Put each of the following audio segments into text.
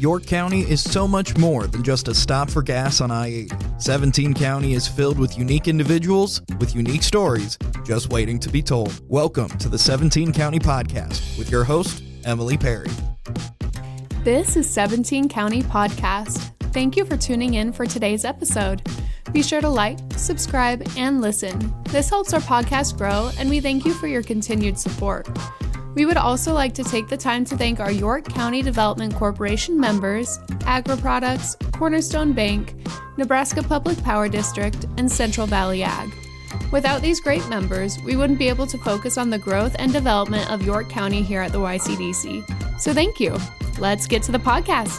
York County is so much more than just a stop for gas on I-80. 17 County is filled with unique individuals with unique stories just waiting to be told. Welcome to the 17 County Podcast with your host, Emily Perry. This is 17 County Podcast. Thank you for tuning in for today's episode. Be sure to like, subscribe, and listen. This helps our podcast grow, and we thank you for your continued support. We would also like to take the time to thank our York County Development Corporation members, AgriProducts, Cornerstone Bank, Nebraska Public Power District, and Central Valley Ag. Without these great members, we wouldn't be able to focus on the growth and development of York County here at the YCDC. So thank you. Let's get to the podcast.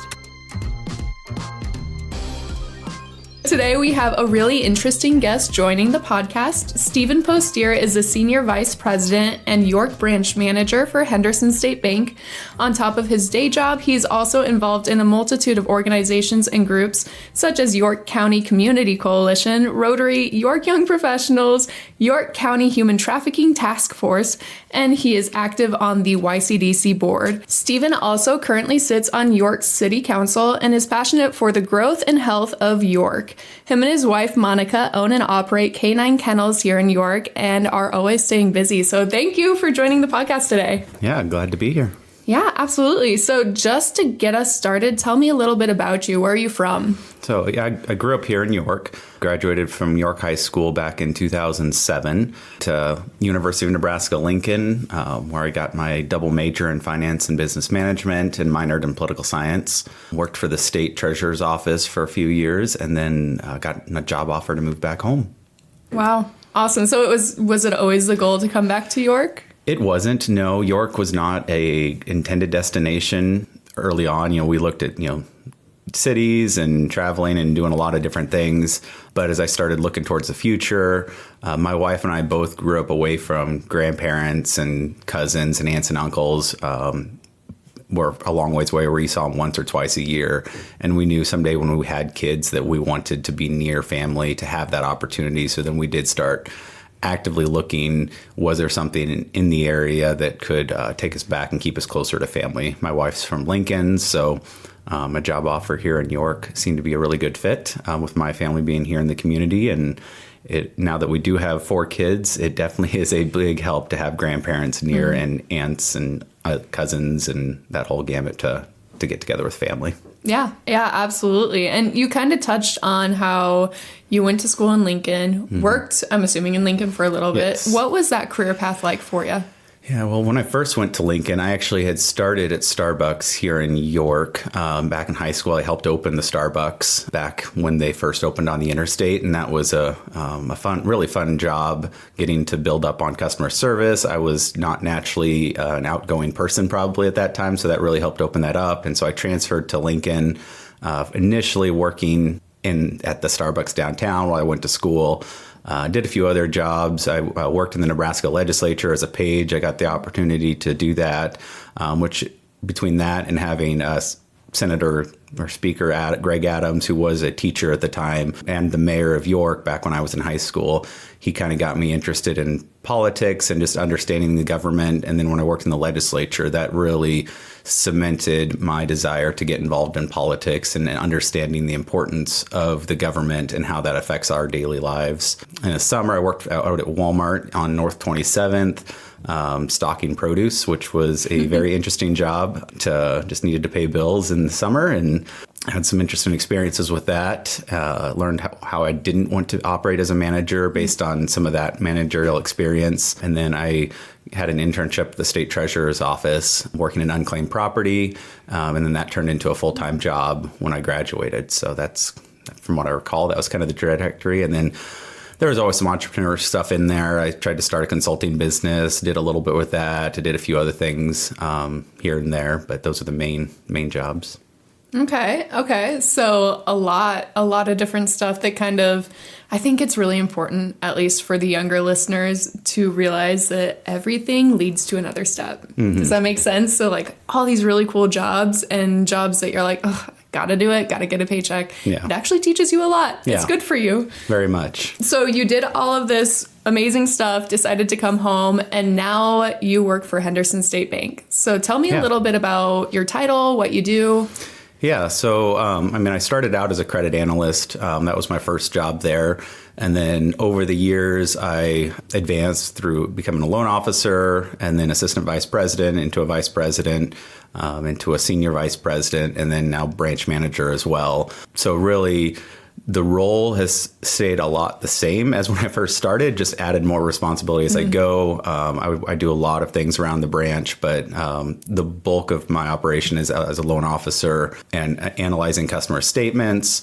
Today we have a really interesting guest joining the podcast. Stephen Postier is the Senior Vice President and York Branch Manager for Henderson State Bank. On top of his day job, he's also involved in a multitude of organizations and groups such as York County Community Coalition, Rotary, York Young Professionals, York County Human Trafficking Task Force, and he is active on the YCDC board. Stephen also currently sits on York City Council and is passionate for the growth and health of York. Him and his wife, Monica, own and operate K-9 Kennels here in York and are always staying busy. So thank you for joining the podcast today. Yeah, glad to be here. Yeah, absolutely. So just to get us started, tell me a little bit about you. Where are you from? So yeah, I grew up here in York, graduated from York High School back in 2007 to University of Nebraska-Lincoln, where I got my double major in finance and business management and minored in political science. Worked for the state treasurer's office for a few years and then got a job offer to move back home. Wow. Awesome. So was it always the goal to come back to York? It wasn't. No, York was not a intended destination early on. We looked at, cities and traveling and doing a lot of different things. But as I started looking towards the future, my wife and I both grew up away from grandparents and cousins and aunts and uncles. We're a long ways away where we saw them once or twice a year. And we knew someday when we had kids that we wanted to be near family to have that opportunity. So then we did start actively looking, was there something in the area that could take us back and keep us closer to family? My wife's from Lincoln, so a job offer here in York seemed to be a really good fit with my family being here in the community. And now that we do have 4 kids, it definitely is a big help to have grandparents near and aunts and cousins and that whole gamut to get together with family. Yeah, absolutely. And you kind of touched on how you went to school in Lincoln, worked, I'm assuming, in Lincoln for a little bit. Yes. What was that career path like for you? Yeah, well, when I first went to Lincoln, I actually had started at Starbucks here in York. Back in high school, I helped open the Starbucks back when they first opened on the interstate, and that was a really fun job, getting to build up on customer service. I was not naturally an outgoing person probably at that time, so that really helped open that up. And so I transferred to Lincoln, initially working at the Starbucks downtown while I went to school. Did a few other jobs. I worked in the Nebraska legislature as a page. I got the opportunity to do that, which between that and having Senator or Speaker Greg Adams, who was a teacher at the time, and the mayor of York back when I was in high school, he kind of got me interested in politics and just understanding the government. And then when I worked in the legislature, that really cemented my desire to get involved in politics and understanding the importance of the government and how that affects our daily lives. In the summer, I worked out at Walmart on North 27th, stocking produce, which was a very interesting job. Just needed to pay bills in the summer and had some interesting experiences with that. Learned how I didn't want to operate as a manager based on some of that managerial experience. And then I had an internship at the state treasurer's office working in unclaimed property. And then that turned into a full-time job when I graduated. So that's, from what I recall, that was kind of the trajectory. And then there was always some entrepreneur stuff in there. I tried to start a consulting business, did a little bit with that. I did a few other things here and there, but those are the main jobs. Okay. So a lot of different stuff that kind of, I think it's really important, at least for the younger listeners, to realize that everything leads to another step. Does that make sense? So like all these really cool jobs and jobs that you're like, oh, gotta do it, gotta get a paycheck. Yeah. It actually teaches you a lot. Yeah. It's good for you. Very much. So you did all of this amazing stuff, decided to come home, and now you work for Henderson State Bank. So tell me a little bit about your title, what you do. Yeah. So, I started out as a credit analyst. That was my first job there. And then over the years, I advanced through becoming a loan officer and then assistant vice president into a vice president, into a senior vice president, and then now branch manager as well. So really, the role has stayed a lot the same as when I first started, just added more responsibility as I go. I do a lot of things around the branch, but the bulk of my operation is as a loan officer and analyzing customer statements,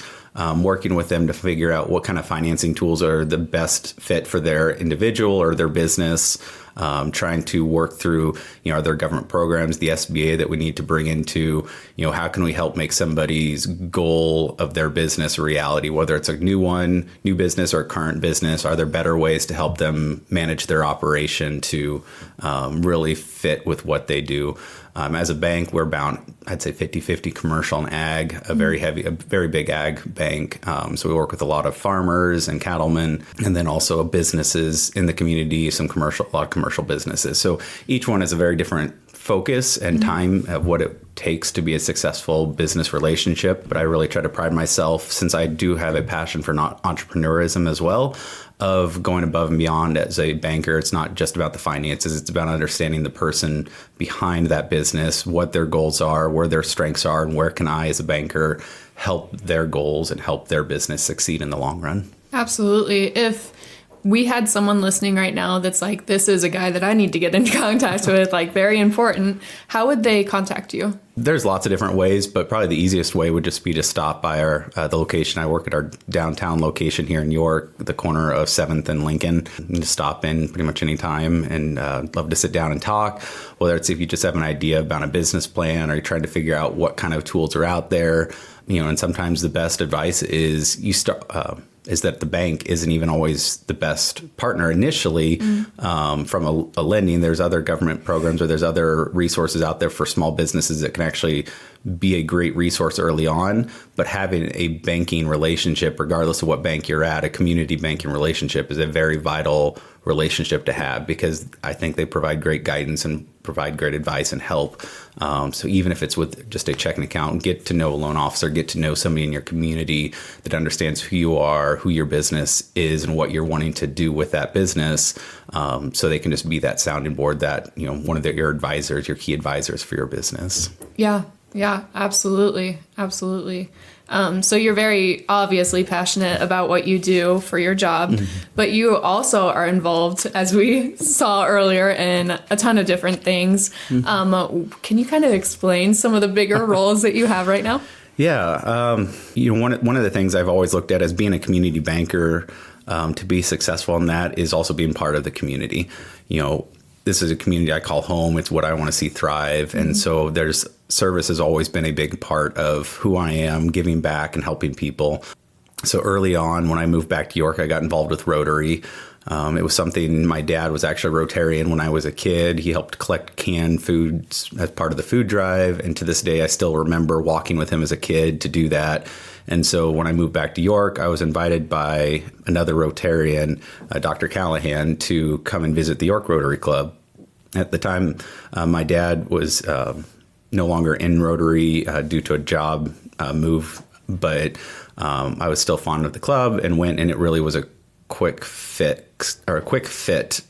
working with them to figure out what kind of financing tools are the best fit for their individual or their business. Trying to work through, are there government programs, the SBA that we need to bring into, how can we help make somebody's goal of their business a reality, whether it's a new business or a current business. Are there better ways to help them manage their operation to really fit with what they do? As a bank, we're bound, I'd say 50-50 commercial and ag, a very big ag bank. So we work with a lot of farmers and cattlemen, and then also businesses in the community, a lot of commercial businesses. So each one has a very different focus and time of what it takes to be a successful business relationship. But I really try to pride myself, since I do have a passion for entrepreneurism as well, of going above and beyond as a banker. It's not just about the finances. It's about understanding the person behind that business, what their goals are, where their strengths are, and where can I as a banker help their goals and help their business succeed in the long run. Absolutely. If we had someone listening right now that's like, this is a guy that I need to get in contact with, like very important, how would they contact you? There's lots of different ways, but probably the easiest way would just be to stop by the location. I work at our downtown location here in York, the corner of 7th and Lincoln. You can just stop in pretty much any time and love to sit down and talk, whether it's if you just have an idea about a business plan or you're trying to figure out what kind of tools are out there. And sometimes the best advice is is that the bank isn't even always the best partner initially. From a lending. There's other government programs or there's other resources out there for small businesses that can actually be a great resource early on. But having a banking relationship, regardless of what bank you're at, a community banking relationship is a very vital relationship to have, because I think they provide great guidance and provide great advice and help. So even if it's with just a checking account, get to know a loan officer, get to know somebody in your community that understands who you are, who your business is, and what you're wanting to do with that business. So they can just be that sounding board, that, one of your advisors, your key advisors for your business. Yeah, absolutely. So you're very obviously passionate about what you do for your job, but you also are involved, as we saw earlier, in a ton of different things. Can you kind of explain some of the bigger roles that you have right now? Yeah. One of the things I've always looked at as being a community banker, to be successful in that, is also being part of the community. This is a community I call home. It's what I want to see thrive. And so service has always been a big part of who I am, giving back and helping people. So early on, when I moved back to York, I got involved with Rotary. It was something, my dad was actually a Rotarian when I was a kid. He helped collect canned foods as part of the food drive. And to this day, I still remember walking with him as a kid to do that. And so when I moved back to York, I was invited by another Rotarian, Dr. Callahan, to come and visit the York Rotary Club. At the time, my dad was no longer in Rotary due to a job move, but I was still fond of the club and went, and it really was a quick fit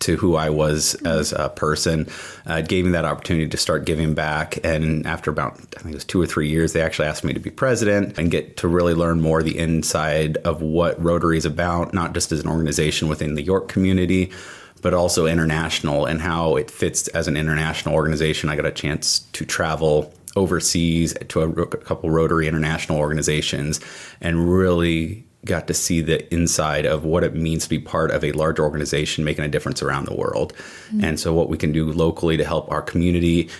to who I was as a person. It gave me that opportunity to start giving back. And after about, I think it was 2 or 3 years, they actually asked me to be president and get to really learn more the inside of what Rotary is about, not just as an organization within the York community, but also international, and how it fits as an international organization. I got a chance to travel overseas to a couple Rotary international organizations and really got to see the inside of what it means to be part of a large organization making a difference around the world. And so what we can do locally to help our community,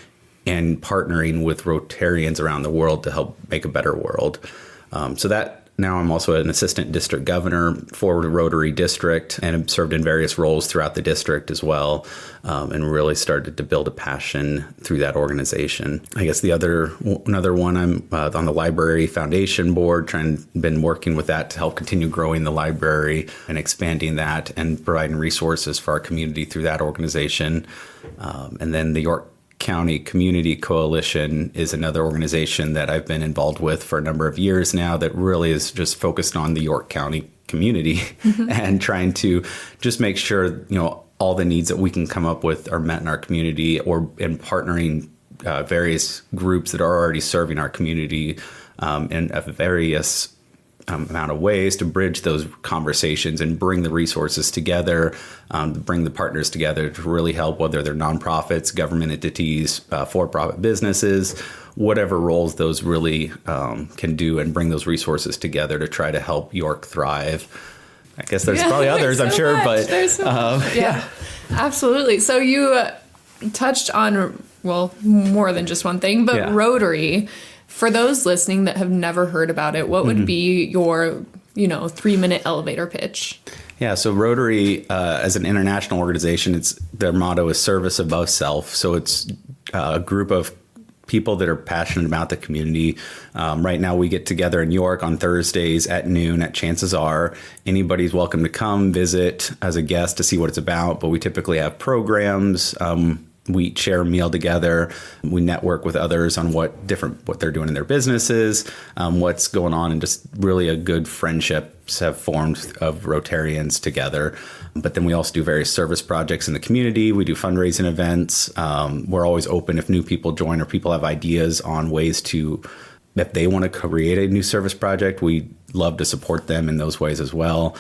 and partnering with Rotarians around the world to help make a better world. So that now I'm also an assistant district governor for the Rotary district, and have served in various roles throughout the district as well, and really started to build a passion through that organization. I guess another one, I'm on the library foundation board, been working with that to help continue growing the library and expanding that and providing resources for our community through that organization. And then the York County Community Coalition is another organization that I've been involved with for a number of years now that really is just focused on the York County community and trying to just make sure, all the needs that we can come up with are met in our community, or in partnering various groups that are already serving our community in various amount of ways to bridge those conversations and bring the resources together, bring the partners together to really help, whether they're nonprofits, government entities, for-profit businesses, whatever roles those really can do, and bring those resources together to try to help York thrive. I guess there's probably others, I'm sure, but there's so much. Yeah, absolutely. So you touched on, well, more than just one thing, but Rotary. For those listening that have never heard about it, what would be your, 3-minute elevator pitch? Yeah, so Rotary, as an international organization, their motto is service above self. So it's a group of people that are passionate about the community. Right now, we get together in York on Thursdays at noon at Chances Are. Anybody's welcome to come visit as a guest to see what it's about, but we typically have programs. We share a meal together. We network with others on what they're doing in their businesses, what's going on, and just really a good friendships have formed of Rotarians together. But then we also do various service projects in the community. We do fundraising events. We're always open if new people join or people have ideas on ways to, if they want to create a new service project, we love to support them in those ways as well.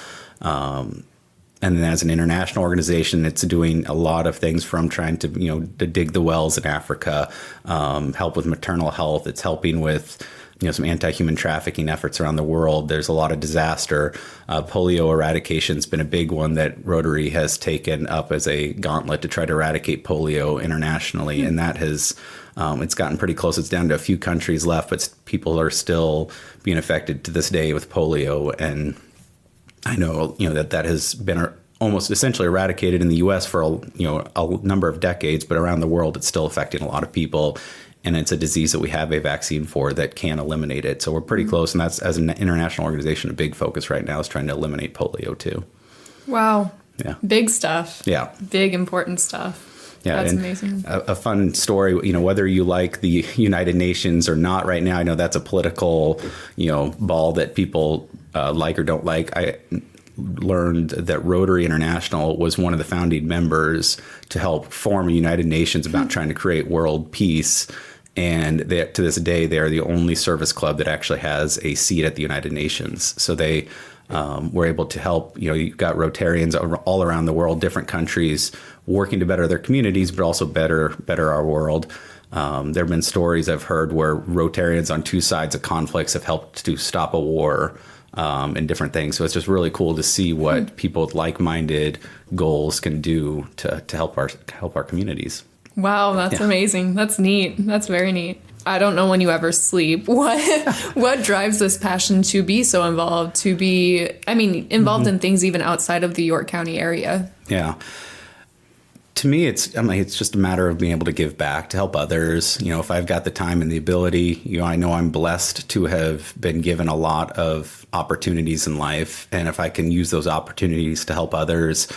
And then as an international organization, it's doing a lot of things from trying to, to dig the wells in Africa, help with maternal health. It's helping with, some anti-human trafficking efforts around the world. There's a lot of disaster. Polio eradication has been a big one that Rotary has taken up as a gauntlet to try to eradicate polio internationally. And that has, it's gotten pretty close. It's down to a few countries left, but people are still being affected to this day with polio. And I know, that has been almost essentially eradicated in the U.S. for a number of decades, but around the world, it's still affecting a lot of people. And it's a disease that we have a vaccine for that can eliminate it. So we're pretty close. And that's, as an international organization, a big focus right now is trying to eliminate polio too. Wow. Yeah. Big stuff. Yeah. Big, important stuff. Yeah, that's and amazing. A fun story, whether you like the United Nations or not right now, I know that's a political, ball that people like or don't like. I learned that Rotary International was one of the founding members to help form a United Nations about trying to create world peace. And to this day, they are the only service club that actually has a seat at the United Nations. So they were able to help, you've got Rotarians all around the world, different countries, working to better their communities, but also better our world. There have been stories I've heard where Rotarians on two sides of conflicts have helped to stop a war and different things. So it's just really cool to see what people with like-minded goals can do to help our communities. Wow, that's amazing. That's neat. That's very neat. I don't know when you ever sleep. What drives this passion to be so involved, involved in things even outside of the York County area? Yeah. To me, it's just a matter of being able to give back, to help others. If I've got the time and the ability, I know I'm blessed to have been given a lot of opportunities in life. And if I can use those opportunities to help others,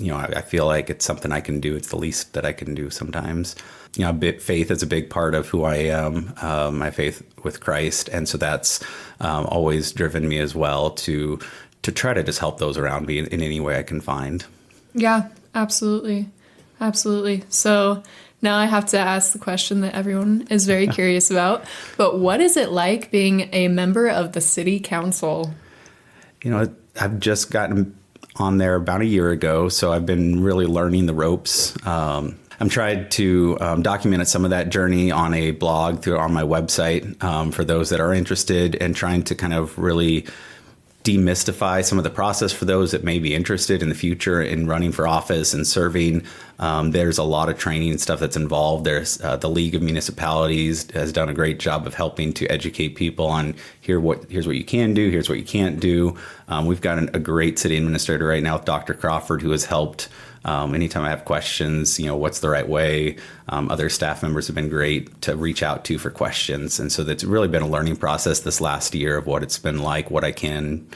I feel like it's something I can do. It's the least that I can do sometimes. Faith is a big part of who I am, my faith with Christ. And so that's always driven me as well to try to just help those around me in any way I can find. Yeah, absolutely. Absolutely. So now I have to ask the question that everyone is very curious about. But what is it like being a member of the city council? I've just gotten on there about a year ago, so I've been really learning the ropes. I'm trying to document some of that journey on a blog on my website for those that are interested, and trying to kind of really demystify some of the process for those that may be interested in the future in running for office and serving. There's a lot of training and stuff that's involved. There's the League of Municipalities has done a great job of helping to educate people on here's what you can do, here's what you can't do. We've got a great city administrator right now with Dr. Crawford, who has helped anytime I have questions, what's the right way. Other staff members have been great to reach out to for questions. And so that's really been a learning process this last year of what it's been like, what I can't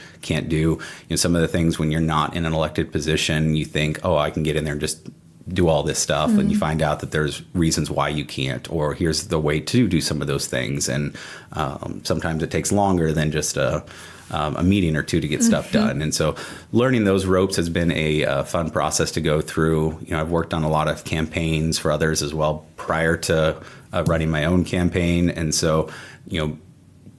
do. Some of the things when you're not in an elected position, you think, I can get in there and just do all this stuff, and you find out that there's reasons why you can't, or here's the way to do some of those things. And sometimes it takes longer than just a meeting or two to get stuff done. And so learning those ropes has been a fun process to go through. I've worked on a lot of campaigns for others as well prior to running my own campaign. And so,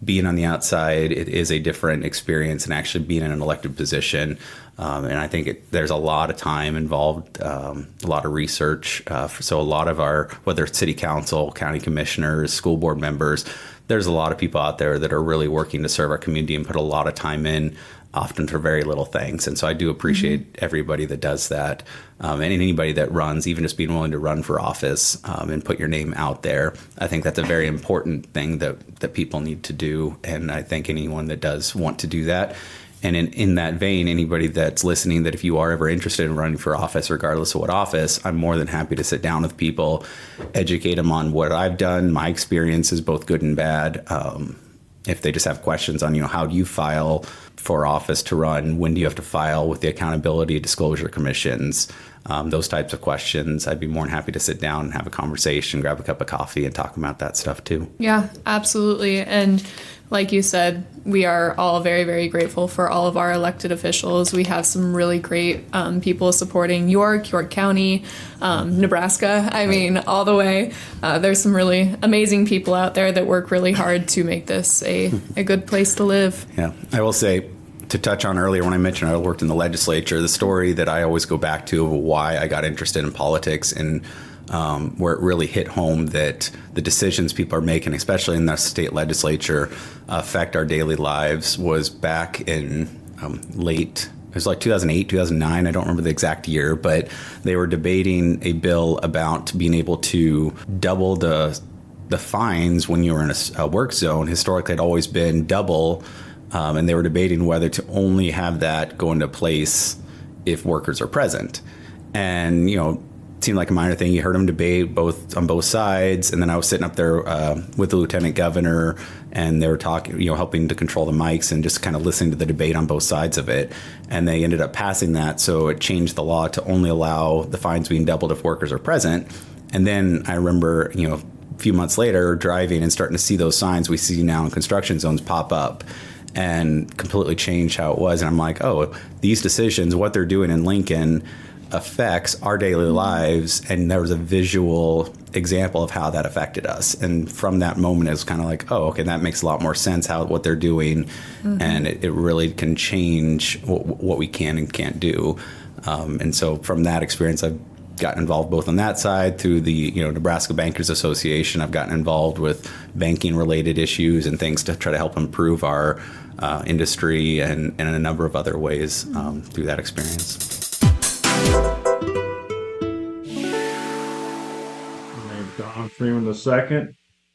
being on the outside, it is a different experience than actually being in an elected position. And I think there's a lot of time involved, a lot of research. So a lot of our, whether it's city council, county commissioners, school board members, there's a lot of people out there that are really working to serve our community and put a lot of time in, often for very little things. And so I do appreciate everybody that does that. And anybody that runs, even just being willing to run for office and put your name out there. I think that's a very important thing that people need to do. And I think anyone that does want to do that. And in that vein, anybody that's listening, that if you are ever interested in running for office, regardless of what office, I'm more than happy to sit down with people, educate them on what I've done, my experiences, both good and bad. If they just have questions on, how do you file for office to run? When do you have to file with the accountability disclosure commissions? Those types of questions, I'd be more than happy to sit down and have a conversation, grab a cup of coffee, and talk about that stuff too. Yeah, absolutely. And like you said, we are all very, very grateful for all of our elected officials. We have some really great people supporting York County, Nebraska. I mean, all the way. There's some really amazing people out there that work really hard to make this a good place to live. Yeah, I will say, to touch on earlier when I mentioned I worked in the legislature, the story that I always go back to of why I got interested in politics and where it really hit home that the decisions people are making, especially in the state legislature, affect our daily lives, was back in it was like 2008, 2009. I don't remember the exact year, but they were debating a bill about being able to double the fines when you were in a work zone. Historically, it had always been double. And they were debating whether to only have that go into place if workers are present. And, it seemed like a minor thing. You heard them debate on both sides. And then I was sitting up there with the lieutenant governor, and they were talking, helping to control the mics and just kind of listening to the debate on both sides of it. And they ended up passing that. So it changed the law to only allow the fines being doubled if workers are present. And then I remember, a few months later, driving and starting to see those signs we see now in construction zones pop up, and completely changed how it was. And I'm like, oh, these decisions, what they're doing in Lincoln affects our daily lives. And there was a visual example of how that affected us. And from that moment, it was kind of like, oh, okay, that makes a lot more sense what they're doing. And it really can change what we can and can't do. And so from that experience, I've gotten involved both on that side through the Nebraska Bankers Association. I've gotten involved with banking related issues and things to try to help improve our industry and in a number of other ways through that experience. My name is Don Freeman II.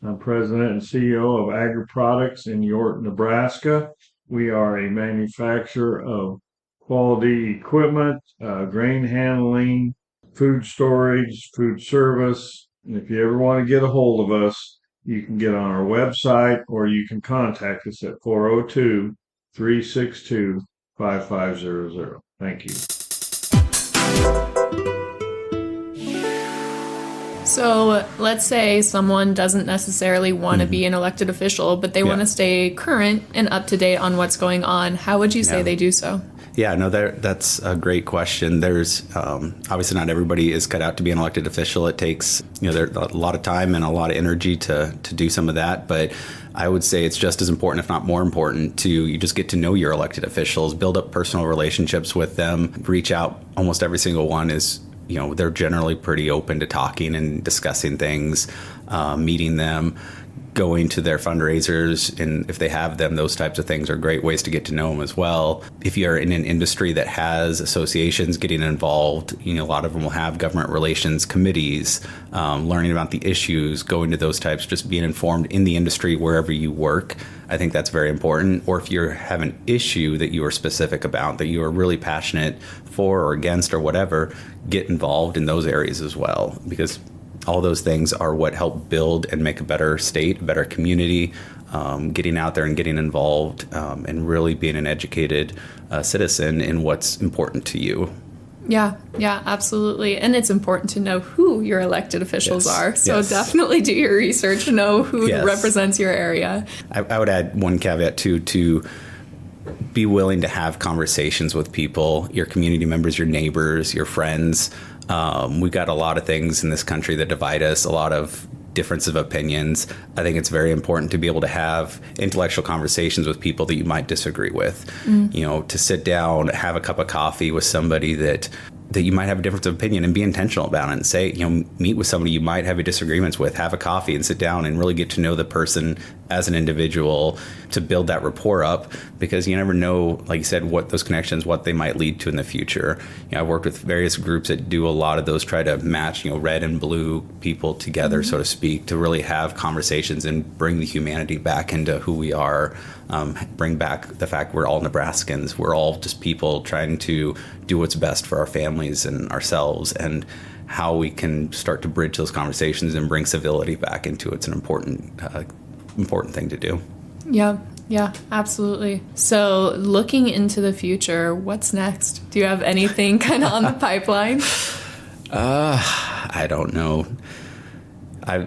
I'm President and CEO of Agri Products in York, Nebraska. We are a manufacturer of quality equipment, grain handling, food storage, food service. And if you ever want to get a hold of us, you can get on our website or you can contact us at 402-362-5500. Thank you. So let's say someone doesn't necessarily want to be an elected official, but they want to stay current and up to date on what's going on. How would you say they do so? Yeah, no, that's a great question. There's obviously not everybody is cut out to be an elected official. It takes there's a lot of time and a lot of energy to do some of that. But I would say it's just as important, if not more important, to you just get to know your elected officials, build up personal relationships with them, reach out. Almost every single one is they're generally pretty open to talking and discussing things, meeting them, going to their fundraisers, and if they have them, those types of things are great ways to get to know them as well. If you're in an industry that has associations, getting involved, a lot of them will have government relations committees, learning about the issues, going to those types, just being informed in the industry wherever you work. I think that's very important. Or if you have an issue that you are specific about, that you are really passionate for or against or whatever, get involved in those areas as well, because all those things are what help build and make a better state, a better community, getting out there and getting involved and really being an educated citizen in what's important to you. Yeah, absolutely. And it's important to know who your elected officials are. So definitely do your research, know who represents your area. I would add one caveat too, to be willing to have conversations with people, your community members, your neighbors, your friends. We've got a lot of things in this country that divide us, a lot of difference of opinions. I think it's very important to be able to have intellectual conversations with people that you might disagree with. To sit down, have a cup of coffee with somebody that you might have a difference of opinion, and be intentional about it, and say, meet with somebody you might have a disagreements with, have a coffee and sit down and really get to know the person as an individual, to build that rapport up, because you never know, like you said, what those connections, what they might lead to in the future. I've worked with various groups that do a lot of those, try to match, red and blue people together, so to speak, to really have conversations and bring the humanity back into who we are. Bring back the fact we're all Nebraskans. We're all just people trying to do what's best for our families and ourselves, and how we can start to bridge those conversations and bring civility back into it's an important thing to do. Yeah, absolutely. So looking into the future, what's next? Do you have anything kind of on the pipeline? I don't know. I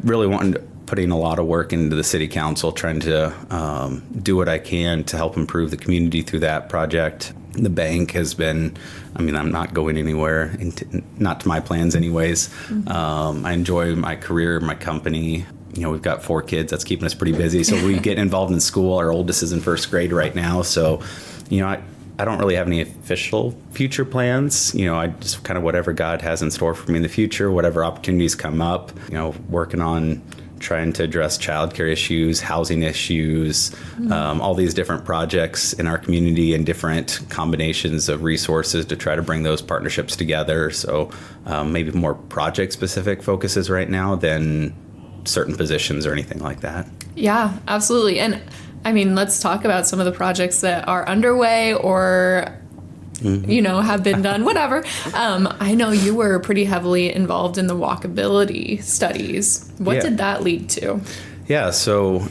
really wanted putting a lot of work into the city council, trying to do what I can to help improve the community through that project. The bank has been, I'm not going anywhere, not to my plans anyways. I enjoy my career, my company. We've got 4 kids. That's keeping us pretty busy. So we get involved in school. Our oldest is in first grade right now. So, I don't really have any official future plans. I just kind of whatever God has in store for me in the future, whatever opportunities come up, working on trying to address childcare issues, housing issues, all these different projects in our community and different combinations of resources to try to bring those partnerships together. So maybe more project-specific focuses right now than certain positions or anything like that. Yeah, absolutely. And let's talk about some of the projects that are underway or have been done, whatever. I know you were pretty heavily involved in the walkability studies. What did that lead to? Yeah, so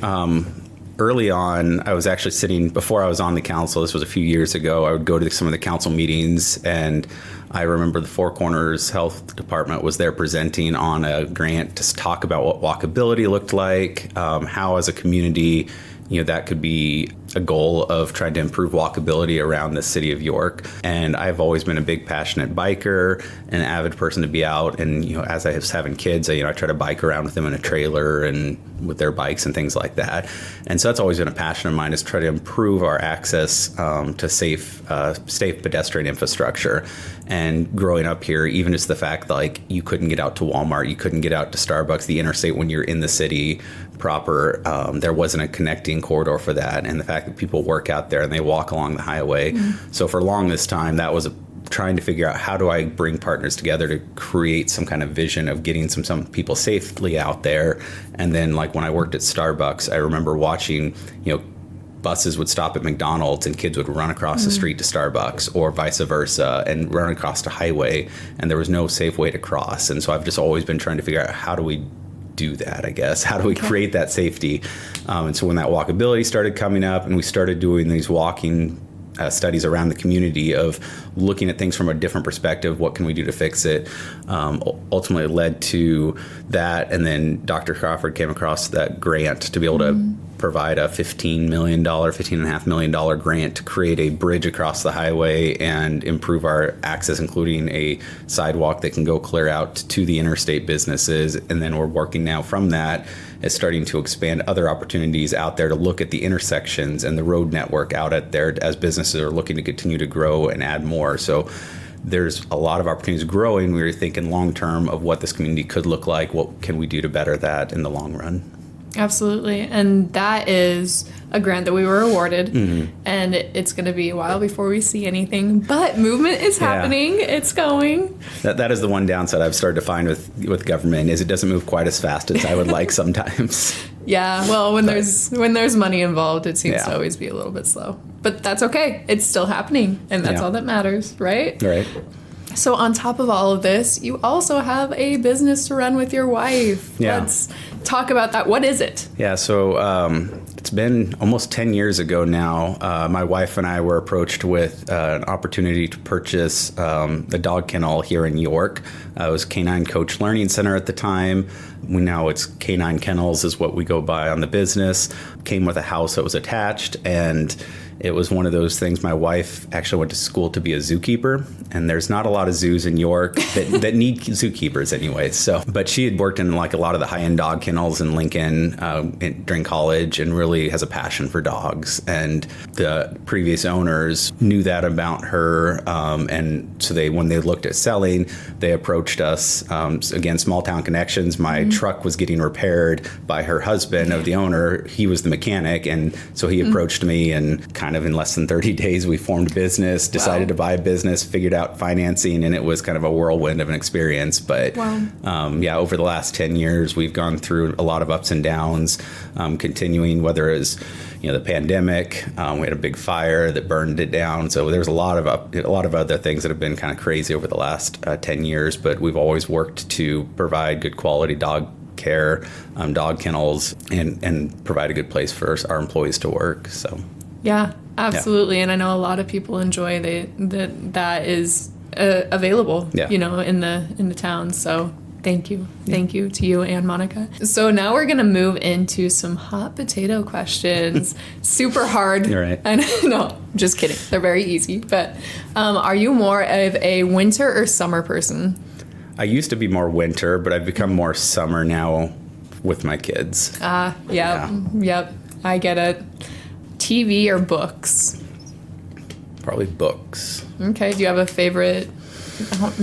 early on, I was actually sitting, before I was on the council, this was a few years ago, I would go to some of the council meetings, and I remember the Four Corners Health Department was there presenting on a grant to talk about what walkability looked like, how as a community, that could be a goal of trying to improve walkability around the city of York. And I've always been a big passionate biker, an avid person to be out. And, as I was having kids, I try to bike around with them in a trailer and with their bikes and things like that. And so that's always been a passion of mine, is try to improve our access to safe pedestrian infrastructure. And growing up here, even just the fact that you couldn't get out to Walmart, you couldn't get out to Starbucks, the interstate when you're in the city proper, there wasn't a connecting corridor for that. And the fact that people work out there and they walk along the highway. So for longest time, that was trying to figure out, how do I bring partners together to create some kind of vision of getting some people safely out there. And then when I worked at Starbucks, I remember watching, buses would stop at McDonald's and kids would run across the street to Starbucks, or vice versa, and run across the highway, and there was no safe way to cross. And so I've just always been trying to figure out, how do we do that, I guess? How do we create that safety? And so when that walkability started coming up, and we started doing these walking studies around the community of looking at things from a different perspective, what can we do to fix it, ultimately led to that. And then Dr. Crawford came across that grant to be able to provide a $15.5 million grant to create a bridge across the highway and improve our access, including a sidewalk that can go clear out to the interstate businesses. And then we're working now from that, is starting to expand other opportunities out there to look at the intersections and the road network out at there, as businesses are looking to continue to grow and add more. So there's a lot of opportunities growing. We were thinking long term of what this community could look like. What can we do to better that in the long run? Absolutely. And that is a grant that we were awarded, and it's going to be a while before we see anything, but movement is happening. It's going. That is the one downside I've started to find with government, is it doesn't move quite as fast as I would like sometimes. Yeah, well, when there's money involved, it seems to always be a little bit slow, but that's okay. It's still happening, and that's all that matters, right? Right. So on top of all of this, you also have a business to run with your wife. Yeah. Let's talk about that. What is it? Yeah, so it's been almost 10 years ago now. My wife and I were approached with an opportunity to purchase a dog kennel here in York. It was K-9 Coach Learning Center at the time. Now it's K-9 Kennels is what we go by on the business. Came with a house that was attached, and it was one of those things. My wife actually went to school to be a zookeeper, and there's not a lot of zoos in York that need zookeepers anyway. So, but she had worked in like a lot of the high-end dog kennels in Lincoln during college, and really has a passion for dogs. And the previous owners knew that about her, and so when they looked at selling, they approached us. Again, small town connections. My truck was getting repaired by her husband of the owner. He was the mechanic, and so he approached me, and kind of in less than 30 days, we formed a business, decided to buy a business, figured out financing, and it was kind of a whirlwind of an experience. But over the last 10 years, we've gone through a lot of ups and downs, continuing, whether it was the pandemic. We had a big fire that burned it down. So there's a lot of other things that have been kind of crazy over the last 10 years. But we've always worked to provide good quality dog care, dog kennels, and provide a good place for our employees to work. So. Yeah, absolutely. Yeah. And I know a lot of people enjoy that is available, in the town. So thank you. Thank you to you and Monica. So now we're going to move into some hot potato questions. Super hard. You're right. No, just kidding. They're very easy. But are you more of a winter or summer person? I used to be more winter, but I've become more summer now with my kids. Yep. I get it. TV or books? Probably books. Okay. Do you have a favorite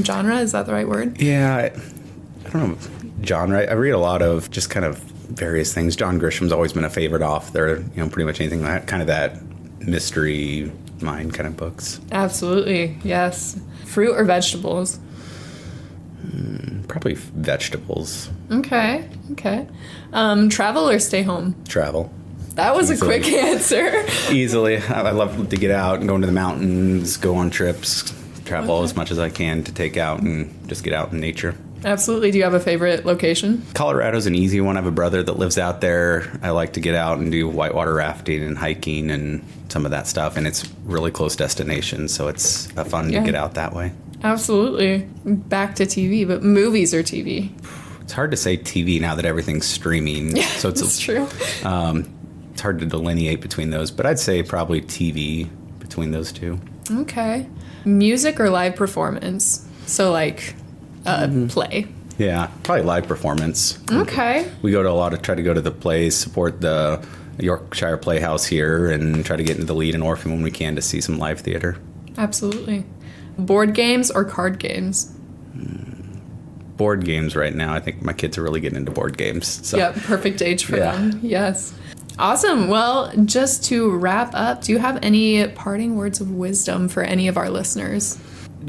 genre? Is that the right word? Yeah. I don't know. Genre. I read a lot of just kind of various things. John Grisham's always been a favorite author. Pretty much anything like that, kind of that mystery mind kind of books. Absolutely. Yes. Fruit or vegetables? Probably vegetables. Okay. Travel or stay home? Travel. That was a quick answer. Easily. I love to get out and go into the mountains, go on trips, travel as much as I can to take out and just get out in nature. Absolutely. Do you have a favorite location? Colorado's an easy one. I have a brother that lives out there. I like to get out and do whitewater rafting and hiking and some of that stuff. And it's really close destination, so it's fun to get out that way. Absolutely. Back to TV, but movies or TV? It's hard to say TV now that everything's streaming. Yeah, so it's true. It's hard to delineate between those, but I'd say probably TV between those two. Okay. Music or live performance? So like play. Yeah, probably live performance. Okay. We try to go to the plays, support the Yorkshire Playhouse here, and try to get into the Lead and Orphan when we can to see some live theater. Absolutely. Board games or card games? Board games right now. I think my kids are really getting into board games. So. Yep, perfect age for them. Yes. Awesome. Well, just to wrap up, do you have any parting words of wisdom for any of our listeners?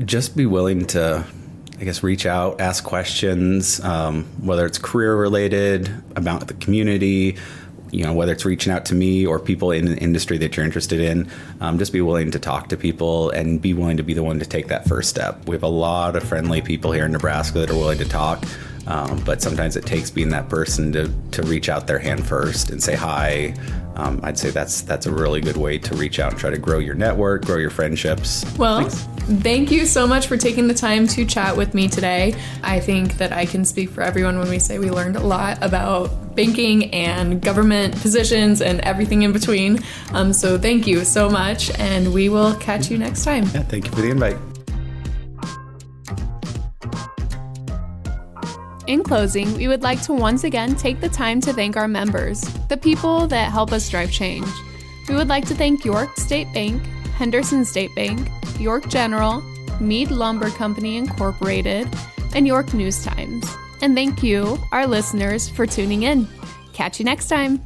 Just be willing to, reach out, ask questions, whether it's career related, about the community, whether it's reaching out to me or people in the industry that you're interested in. Just be willing to talk to people and be willing to be the one to take that first step. We have a lot of friendly people here in Nebraska that are willing to talk. But sometimes it takes being that person to reach out their hand first and say hi. I'd say that's a really good way to reach out and try to grow your network, grow your friendships. Well, thank you so much for taking the time to chat with me today. I think that I can speak for everyone when we say we learned a lot about banking and government positions and everything in between. So thank you so much, and we will catch you next time. Yeah, thank you for the invite. In closing, we would like to once again take the time to thank our members, the people that help us drive change. We would like to thank York State Bank, Henderson State Bank, York General, Meade Lumber Company Incorporated, and York News Times. And thank you, our listeners, for tuning in. Catch you next time.